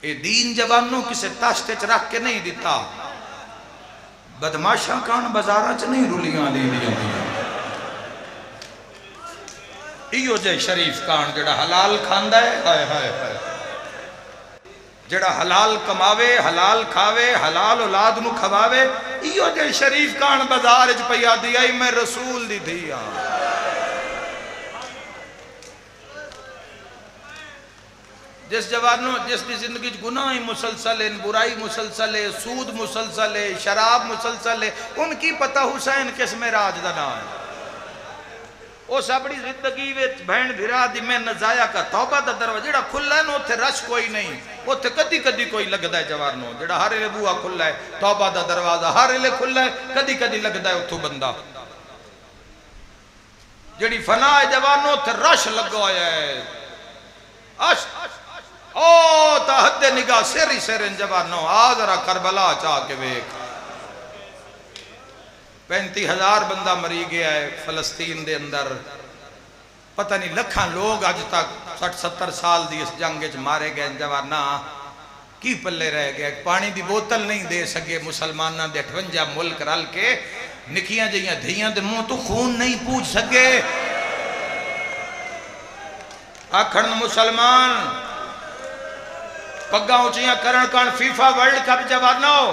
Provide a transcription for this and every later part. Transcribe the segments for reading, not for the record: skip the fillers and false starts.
اے دین جوانوں کسے تاشتے چ رکھ کے نہیں دیتا، بدماشاں کان بازاراں چ نہیں رولیاں لے لیاں دیا، ایو جے شریف کان جڑا حلال کھاندا ہے، ہائے ہائے ہائے، جڑا حلال کماوے، حلال کھاوے، حلال اولاد نو کھواوے، ایو جے شریف کان بازار وچ پیا دیا میں رسول دی دیا۔ جس جوانوں جس کی زندگی گناہ مسلسل ہے، برائی مسلسل ہے، سود مسلسل ہے، شراب مسلسل ہے، ان کی پتہ حسین کس میں راج دا نام ہے۔ اس اپنی زندگی وچ بہن بھرا دی محنت ضائع کا توبہ دا دروازہ جڑا کھلا ہے نا اوتھے رش کوئی نہیں، اوتھے کدی کدی کوئی لگدا ہے جوانوں، جڑا ہر ویلے بوہا کھلا ہے، توبہ دا دروازہ ہر ویلے کھلا ہے، کدی کدی لگدا ہے اتھوں بندہ۔ جڑی فنا ہے جوانوں اوتھے رش لگا ہویا ہے، او تا حد نگاہ سیری سیرن جوانوں، آ ذرا کربلا چاہ کے ویکھ، 35,000 بندہ مری گیا ہے فلسطین دے اندر، پتہ نہیں لکھاں لوگ آج تک 60-70 سال دی اس جنگ وچ مارے گئے جواناں، کی پلے رہ گئے، پانی دی بوتل نہیں دے سکے مسلماناں دے 58 ملک رل کے، نکیاں جیاں دھیاں دے منہ تو خون نہیں پوچھ سکے۔ آکھن مسلمان پگاں اونچیاں کرن کان فیفا ورلڈ کپ جوانوں،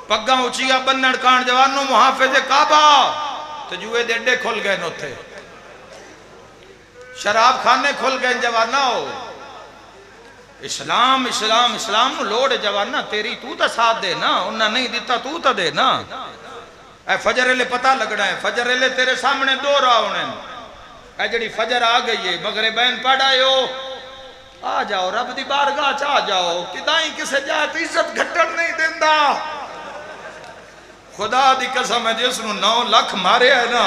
پگاں اونچیاں بنن کان جوانوں محافظ کعبہ، تو جوئے دے اڈے کھل گئے نوتھے، شراب کھانے کھل گئے جوانوں، اسلام اسلام اسلام نو لوڑ جوانا تیری تو تا ساتھ دے نا، انہاں نہیں دیتا تو تا دے نا، اے فجر لے پتہ لگنا ہے، فجر لے تیرے سامنے دو راہ ہونے، اے جڑی فجر آ گئی ہے مغربین پڑھا ہو، آ جاؤ رب دی بارگاہ چاہ جاؤ، کدائیں کسے جات عزت گھٹن نہیں دیندہ، خدا دی قسم ہے جس نو 9 لاکھ مارے ہے نا،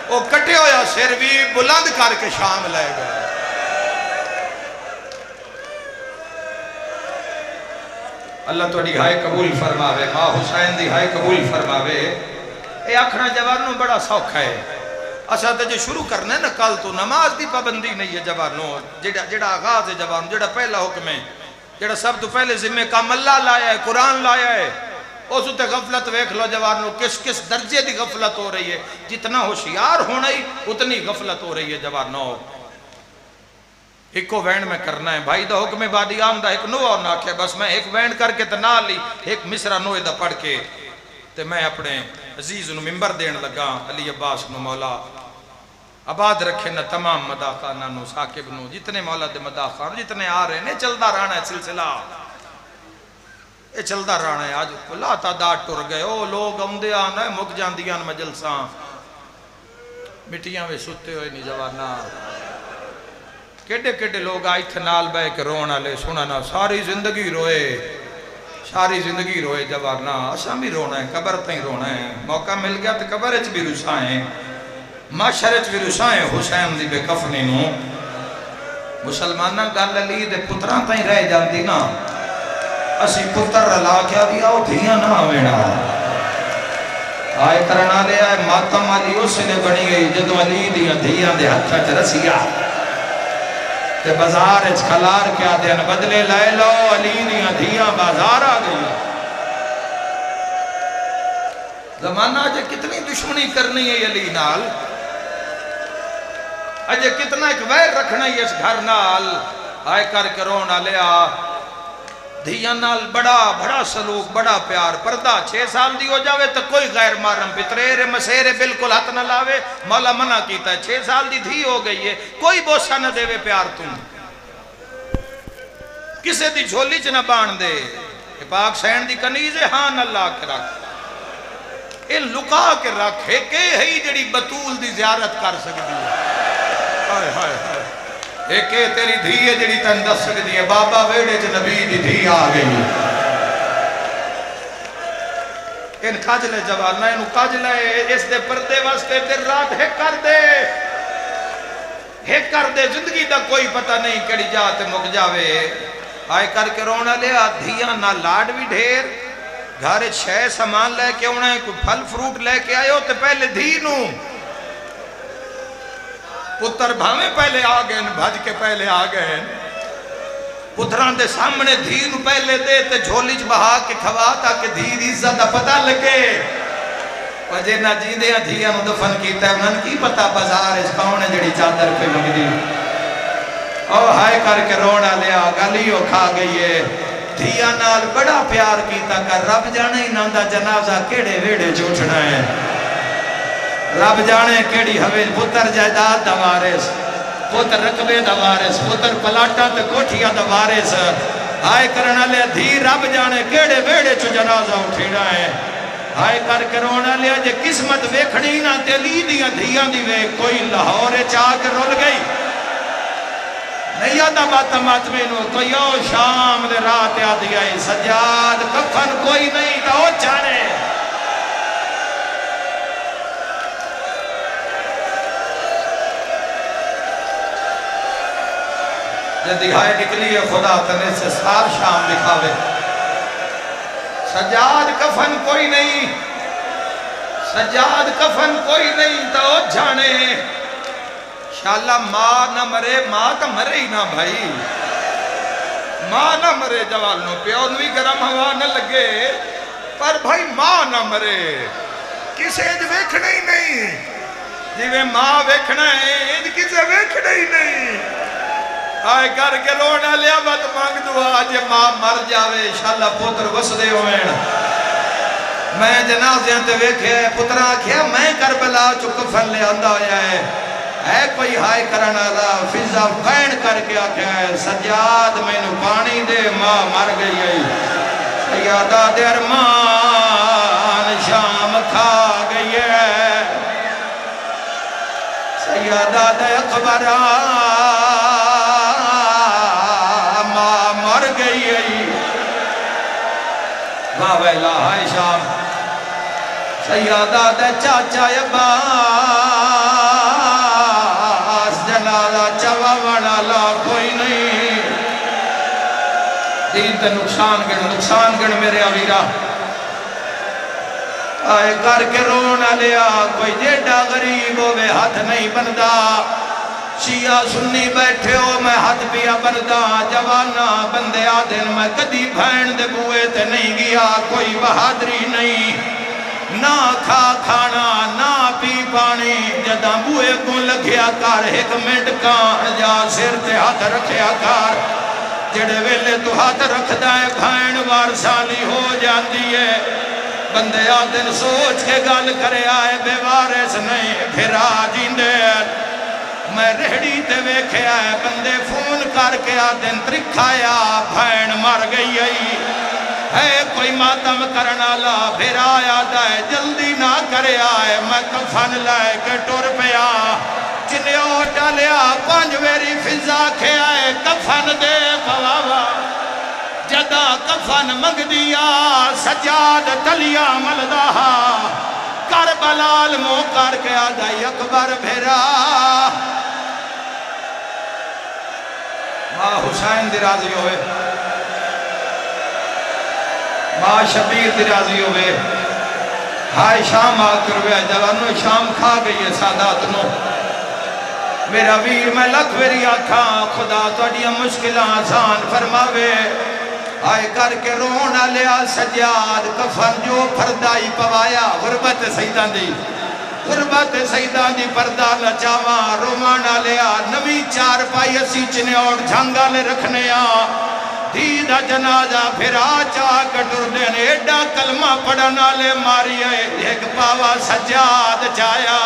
وہ کٹے ہویا سر بھی بلند کر کے شام لے گئے۔ اللہ تو دی ہائے قبول فرماوے، ماں حسین دی ہائے قبول فرماوے۔ اے آکھنا جوانوں بڑا سوکھا ہے، اچھا تے جو شروع کرنا ہے نا کل تو نماز دی پابندی نہیں ہے جوانوں، جڑا آغاز ہے جوانوں، جڑا پہلا حکم ہے، جڑا سب تو پہلے ذمہ کام اللہ لایا ہے، قرآن لایا ہے، اس تے غفلت ویکھ لو جوانوں کس کس درجے دی غفلت ہو رہی ہے، جتنا ہوشیار ہونا ہی اتنی غفلت ہو رہی ہے جوانوں۔ ایکو وینڈ میں کرنا ہے بھائی دا حکم بادی آم دا ایک نوہ نہ آکھے، بس میں ایک وینڈ کر کے تنا لی، ایک مصرہ نوہ دا پڑھ کے تے میں اپنے عزیز نو ممبر دین لگا، علی عباس نو مولا آباد رکھے نہ تمام مداخانہ نو ساکب نو، جتنے مولا دے مداخانہ جتنے آ رہے ہیں چلدا رہنا ہے سلسلہ، یہ چلدا رہنا ہے، آج اللہ تعداد ٹر گئے، او لوگ آمدے آنا ہے مک جاندیاں مجلساں، مٹیاں وے ستے ہوئے نہیں جوانا، کیڑے کیڑے لوگ آئی تھے نال بے کے رونا لے سننا، ساری زندگی روئے، ساری زندگی روئے جوانا، اساں بھی رونا ہے، قبر تائیں رونا ہے، موقع مل گیا تو قبر اچ بھی رسائیں، معاشر اچ بھی رسائیں حسین دی بے کفنی نو، مسلمانہ گل علی دے پتران تائیں رہ جاندی نا، اسی پتر رلا کیا بھی آؤ دھیاں نہ آوینا، آئے کرنا دے آئے ماتم علی اس نے بنی گئی جدو علی دیاں دھیاں دے ہتھا چ رسیا، تے بازار اچ کھلار کیا دین بدلے لائے لو، علی دیاں دھیاں بازار آ گئی، زمانہ آجے کتنی دشمنی کرنی ہے علی نال، آجے کتنا ایک ویر رکھنا ہے اس گھر نال، آئے کر کے رونا لیا، دھیاں نال بڑا سلوک، بڑا پیار، پردہ 6 سال دی ہو جاوے تو کوئی غیر محرم پترے مسیرے بالکل ہاتھ نہ لاوے، مولا منع کیتا ہے، 6 سال دی دھی ہو گئی ہے، کوئی بوسہ نہ دے وے پیار تم، کسے دی جھولی چ نہ بان دے، پاک سین دی کنیز ہے ہاں نہ لا کے رکھ، ان لکا کے رکھ، ایک ہی جڑی بطول دی زیارت کر سکتی ہے، ہائے ہائے ہائے، ایک تیری دھی ہے جڑی تن دس سکتی ہے، بابا ویڑے چ نبی دی دھی آ گئی، ان کھاجلے جوانا، انہوں کھاجلے اس دے پردے واسطے دیر رات ہیک کر دے، زندگی دا کوئی پتہ نہیں کڑی جاتے مک جاوے، آئے کر کے رونا لیا، دھیاں نہ لاڈ بھی ڈھیر، گھارے 6 سامان لے کے انہیں کوئی پھل فروٹ لے کے آئے ہو تے پہلے دھی نو، پتر بھامے پہلے آ گئے، بھج کے پہلے آ گئے، پتران دے سامنے دھی نو پہلے دے تے جھولی چ بہا کے کھوا تاکہ دھی دی عزت دا پتہ لگے وجہ نہ جیندیاں دھیاں نو دفن کیتا ہے انہاں کی پتہ بازار اس کون ہے جڑی چادر پہ منگدی او ہائے کر کے رونا لیا گلیوں کھا گئی ہے دھیاں نال بڑا پیار کیتا کر رب جانے ہی نہ دا جنازہ کیڑے ویڑے چوٹھنا ہے رب جانے کیڑی حویل پتر جائیداد دا وارث پتر رقبے دا وارث پتر پلاٹا تے کوٹھیا دا وارث ہائے کرنا لیا دھی رب جانے کیڑے ویڑے چو جنازہ اٹھینا ہے ہائے کر کے رونا لیا جے قسمت ویکھنی نہ تیلی دیا دھیاں دی ویک کوئی لاہور چاہ کے رول گئی نہیں آدھا باتا ماتمینو کوئی او شام دے رات آدھی آئی سجاد کفن کوئی نہیں تا او جانے جدی ہائے نکلی ہے خدا تنے سے سار شام دکھاوے سجاد کفن کوئی نہیں سجاد کفن کوئی نہیں تا او جانے شاءاللہ ماں نہ مرے ماں تو مرے ہی نہ بھائی ماں نہ مرے جوالنوں پہ اور نوی گرم ہوا نہ لگے پر بھائی ماں نہ مرے کسے جو ویکھنا ہی نہیں جیوے ماں ویکھنا ہے ان کسے ویکھنا ہی نہیں آئے کر کے رونا لیا بات مانگ دعا جے ماں مر جاوے شاءاللہ پتر وسدے ہوئے میں جنازیاں تے ویکھے پترہ کیا میں کربلا چو کفن لے آندہ ہویا ہے کوئی ہائے کرنا را فضا فین کر کے آکھا ہے سجاد میں نو پانی دے ماں مر گئی ہے سیادہ دے ارمان شام کھا گئی ہے سیادہ دے اقبران ماں مر گئی ہے واہ ویلہ ہائے شام سیادہ دے چاچا کوئی نہیں دین تے نقصان گن میرے آویرہ آئے کر کے رونا لیا کوئی جیڑا غریب ہوئے ہاتھ نہیں بندہ شیعہ سنی بیٹھے ہو میں ہاتھ پیا بندہ جوانا بندے آدھن میں کدی بھین دے بوئے تے نہیں گیا کوئی بہادری نہیں نہ کھا کھانا نہ پی پانی جدہ بوئے کو لگیا کار ایک منٹ کان جا سر تے ہاتھ رکھیا کار جڑے ویلے تو ہاتھ رکھ دائے بھائن وار سالی ہو جاندی ہے بندے آدن سوچ کے گل کرے آئے بے وارث نہیں پھر آجیندے میں رہڑی تے ویکھے آئے بندے فون کر کے آدن ترکھایا بھائن مر گئی ہے کوئی ماتم کرنا لا پھر آیا دائے جلدی نہ کرے آئے میں کفن لائے کے ٹور پیا جنیوں ڈالیا پانچ ویری فضا کھے آئے کفن دے پواوا جدا کفن مگ دیا سجاد تلیا ملدہ کربلال مو کر کے آدھائی اکبر بھیرا ماں حسین دی راضی ہوئے ماں شبیر دی راضی ہوئے ہائے شام آکر ہوئے جوانو شام کھا گئی ہے سادات نو میرا ویر میں لکھ ویری آکھا خدا توڑیا مشکلہ آسان فرماوے آئے کر کے رونا لیا سجاد کفن جو پردائی پوایا غربت سیدان دی غربت سیدان دی پردہ لچاوا رومانا لیا نوی چار پائی اسی چنے اور جھنگا لے رکھنے دیدہ جنازہ پھر آچا کٹر دینے ایڈا کلمہ پڑھنا لے ماری آئے ایک پاوا سجاد چایا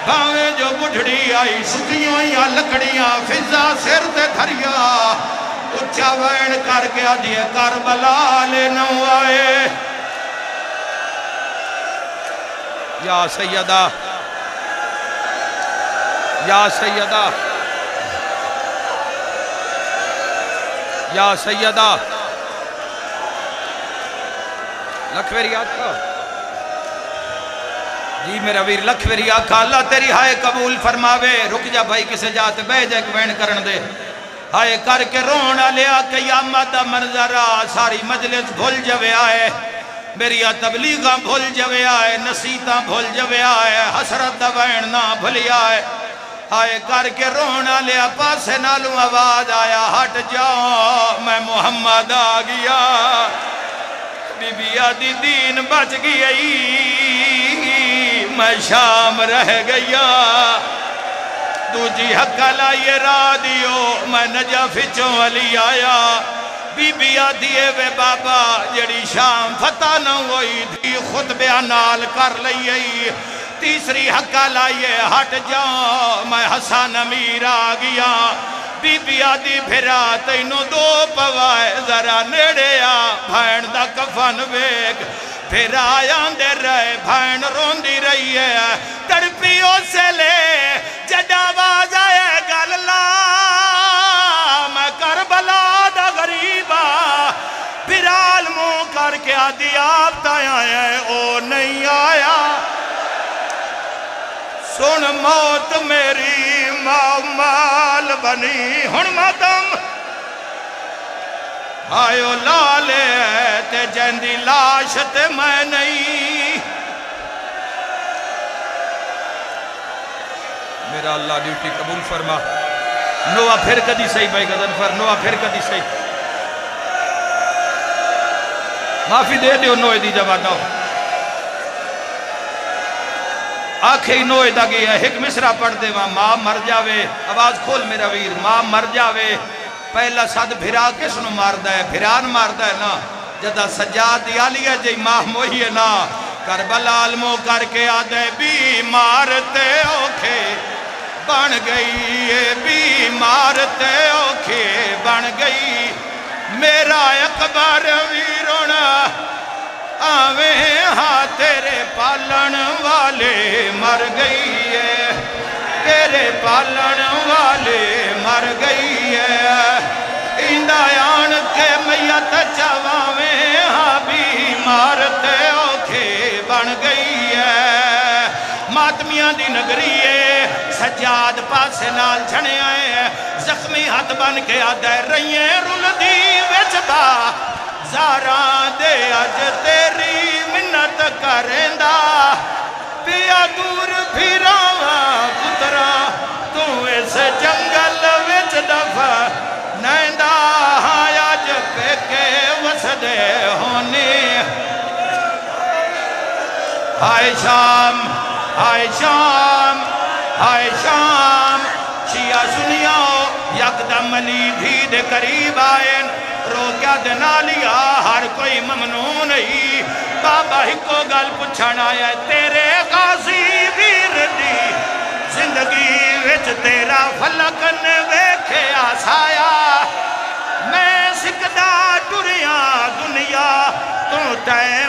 باویں جو بڑھڑی آئی سکیوں یا لکڑیاں فضا سر تے دھریا اچھا وین کر کے آدھیے کربلا لے نو آئے یا سیدہ یا سیدہ یا سیدہ لکھویری آقا جی میرا ویر لکھویری آقا اللہ تیری ہائے قبول فرماوے رک جا بھائی کسے جاتے بے جائے کوین کرن دے ہائے کر کے رونا لیا قیامت منظرہ ساری مجلس بھول جوے آئے میری تبلیغاں بھول جوے آئے نصیتاں بھول جوے آئے حسرت دوین نہ بھلی آئے ہائے کر کے رونا لیا پاسے نالوں آواز آیا ہٹ جاؤ میں محمد آ گیا بی بی آدھی دین بچ گئی میں شام رہ گیا دوجی حق لائیے را دیو میں نجف چوں علی آیا بی بی آدھیے وے بابا جڑی شام فتح نہ ہوئی تھی خود بیانال کر لئی تیسری حق لائیے ہٹ جاؤ میں حسن امیر آ گیا بی بی آدھی پھرا تینوں دو پوائے ذرا نیڑے آ بھائن دا کفن بیگ پھر آیاں دے رہے بھائن روندی رہی ہے تڑپیوں سے لے جڑا آواز آئے گل لا میں کربلا دا غریبا پھر عالموں کر کے آدھی آپ تایا ہے او نہیں آیا سن موت میری مال بنی ہن ماتم آئیو لالے تے جندی لاش تے میں نہیں میرا اللہ ڈیوٹی قبول فرما نوہ پھر کدی صحیح بھائی غضنفر نوہ پھر کدی صحیح معافی دے دیو نوہ دی جوانو آنکھیں ہی نوہ دا گیا ایک مصرہ پڑھ دے وہاں ماں مر جاوے آواز کھول میرا ویر ماں مر جاوے پہلا صد بھرا کس نو ماردہ ہے بھران ماردہ ہے نا جدہ سجاد دیالیا جی ماہ موہی ہے نا کربلا علموں کر کے آدھے بیمارتے اوکھے بن گئی بیمارتے اوکھے بن گئی میرا اکبر ویرونا آویں ہاں تیرے پالن والے مر گئی ہے تیرے پالن والے مر گئی ہے اندایان کے میت چواویں ہاں بیمارتے اوکھے بن گئی ہے ماتمیاں دی نگری ہے سجاد پاسے نال چھنے آئے زخمی ہاتھ بن کے آدھے رہیے رول دی وچ با زاران دے اج تیری منت کرندہ پیا دور پھراوا پترا تو اس جنگل وچ دفع نیندہ آیا جب کے وسدے ہونے ہائے شام ہائے شام ہائے شام شیعہ سنیاؤ یکدم علی بھی دے قریب آئین رو کیا دنا لیا ہر کوئی ممنون نہیں بابا ہی کو گل پچھانا ہے تیرے غازی ویر دی زندگی وچ تیرا فلک نے ویکھے آسایا میں سکدہ ٹریاں دنیا تو تے